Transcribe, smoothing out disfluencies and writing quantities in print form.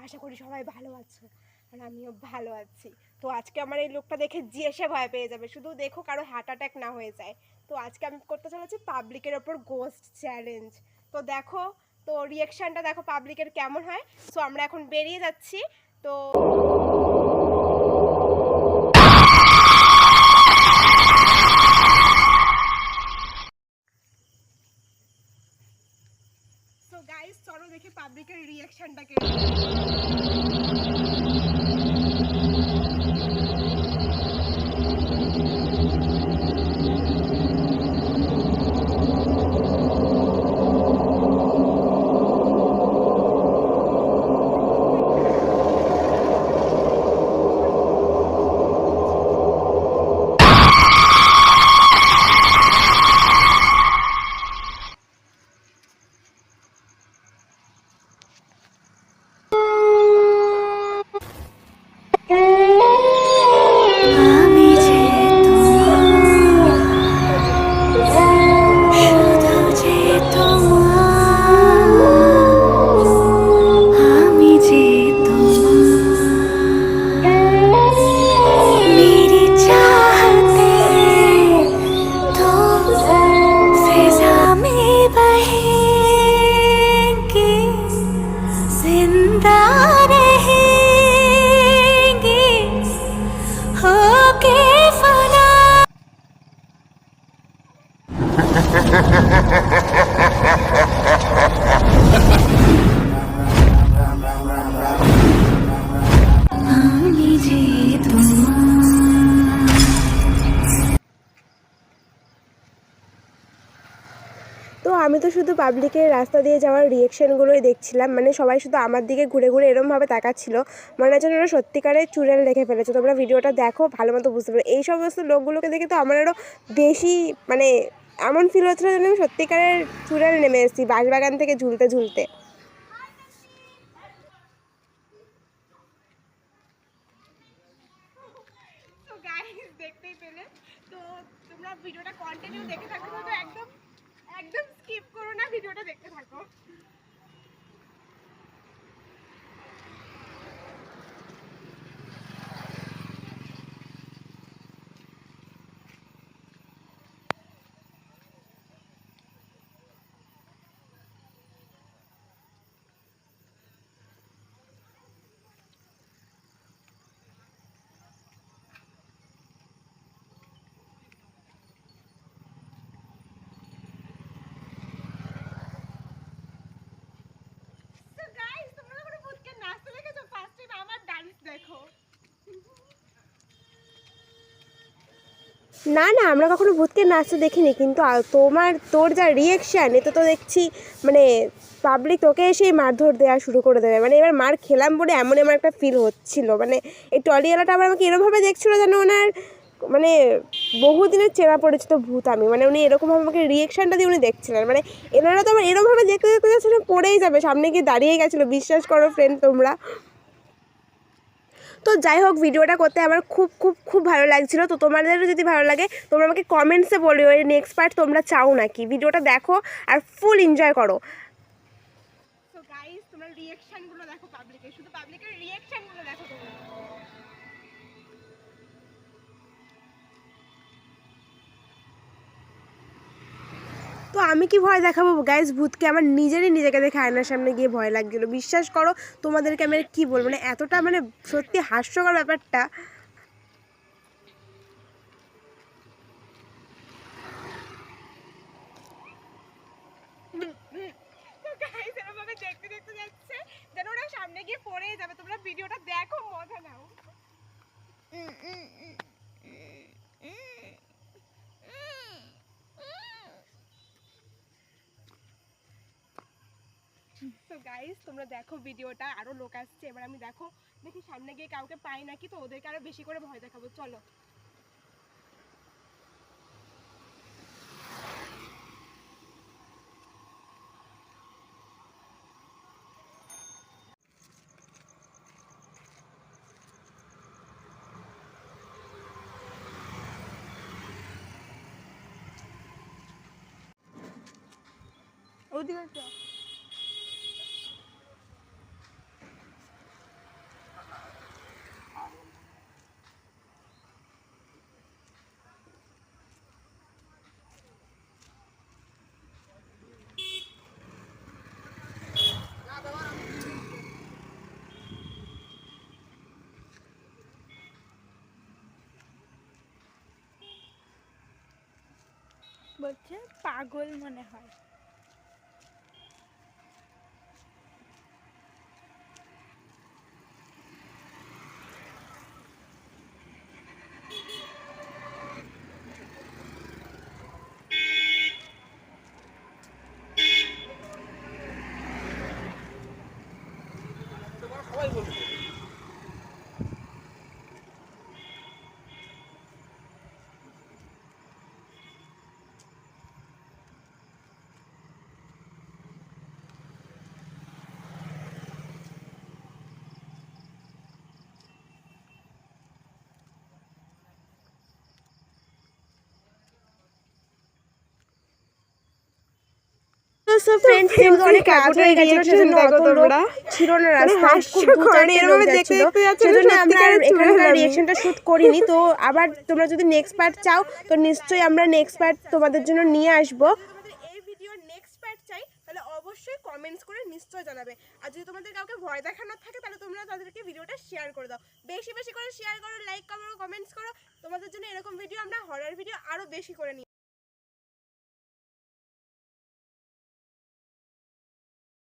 আশা করি সবাই ভালো আছো, আর আমিও ভালো আছি। তো আজকে আমার এই লোকটা দেখে যে এসে ভয় পেয়ে যাবে, শুধু দেখো কারো হার্ট অ্যাটাক না হয়ে যায়। তো আজকে আমি করতে চলেছি পাবলিকের ওপর গোস্ট চ্যালেঞ্জ। তো দেখো, তো রিয়াকশানটা দেখো পাবলিকের কেমন হয়। সো আমরা এখন বেরিয়ে যাচ্ছি। তো গাইস চলো দেখি পাবলিকের রিয়াকশনটা কেমন। তো আমি তো শুধু পাবলিকের রাস্তা দিয়ে যাওয়ার রিয়েকশনগুলোই দেখছিলাম, মানে সবাই শুধু আমার দিকে ঘুরে ঘুরে এরমভাবে তাকাচ্ছিল, মনে হচ্ছে ওরা সত্যিকারের চুড়েল দেখে ফেলেছে। তোমরা ভিডিওটা দেখো, ভালো মতো বুঝতে পারো। এই সমস্ত লোকগুলোকে দেখে তো আমার আরও বেশি মানে এমন ফিল হচ্ছিলো যেন আমি সত্যিকারের চুড়েল নেমে এসেছি বাঁশবাগান থেকে ঝুলতে ঝুলতে। দেখতেই পেলে, তো তোমরা ভিডিওটা কন্টিনিউ দেখে থাকো, তো একদম একদম স্কিপ করো না, ভিডিওটা দেখতে থাকো। না না, আমরা কখনো ভূতকে নাচতে দেখিনি, কিন্তু তোর যা রিয়েকশান, এতে তো দেখছি মানে পাবলিক তোকে এসেই মারধর দেওয়া শুরু করে দেবে। মানে এবার মার খেলাম বলে এমন আমার একটা ফিল হচ্ছিল। মানে এই টলিওয়ালাটা আবার আমাকে এরকমভাবে দেখছিলো যেন ওনার মানে বহুদিনের চেনা পরিচিত ভূত আমি। মানে উনি এরকমভাবে আমাকে রিয়েকশানটা দিয়ে উনি দেখছিলেন। মানে এনারা তো আমার এরকমভাবে দেখতে দেখতে যাচ্ছিল পড়েই যাবে, সামনে গিয়ে দাঁড়িয়ে গেছিলো, বিশ্বাস করো ফ্রেন্ড তোমরা। তো যাই হোক, ভিডিওটা করতে আমার খুব খুব খুব ভালো লাগছিলো। তো তোমাদেরও যদি ভালো লাগে তোমরা আমাকে কমেন্টসে বলো এর নেক্সট পার্ট তোমরা চাও নাকি। ভিডিওটা দেখো আর ফুল এনজয় করো। তো গাইস তোমরা রিঅ্যাকশনগুলো দেখো পাবলিকের, শুধু পাবলিকের রিঅ্যাকশনগুলো দেখো তোমরা। তো আমি কি ভয় দেখাবো গাইস ভূতকে? আমার নিজেকে দেখে আয়নার সামনে গিয়ে ভয় লাগছিল, বিশ্বাস করো। তোমাদেরকে আমি কি বলবো, মানে এতটা মানে সত্যি হাস্যকর ব্যাপারটা। দেখতে দেখতে যাচ্ছে যেন ওরা সামনে গিয়ে পড়েই যাবে। তোমরা ভিডিওটা দেখো, মজা নাও। তো গাইস তোমরা দেখো ভিডিওটা, আরো লোক আসছে। এবার আমি দেখি সামনে গিয়ে কাউকে পাই নাকি, তো ওদেরকে আরো বেশি করে ভয় দেখাবো। চলো। ওদিকে বলছে পাগল মনে হয়। সবাই বলবে ফ্রেন্ডস যেহেতু অনেক রাত হয়ে গেছিল সেজন্য অত লোক ছিল না রাস্তায়, খুব দু চারটে লোক যাচ্ছিল, সেজন্য আমরা আর এখানকার রিয়াকশনটা শ্যুট করিনি। তো আবার তোমরা যদি নেক্সট পার্ট চাও তো নিশ্চয়ই আমরা নেক্সট পার্ট তোমাদের জন্য নিয়ে আসবো। তোমাদের এই ভিডিওর নেক্সট পার্ট চাই তাহলে অবশ্যই কমেন্টস করে নিশ্চয়ই জানাবে। আর যদি তোমাদের কাউকে ভয় দেখানোর থাকে তাহলে তোমরা তাদেরকে ভিডিওটা শেয়ার করে দাও, বেশি বেশি করে শেয়ার করো, লাইক করো, কমেন্টস করো। তোমাদের জন্য এরকম ভিডিও আমরা হরর ভিডিও আরও বেশি করে নিই।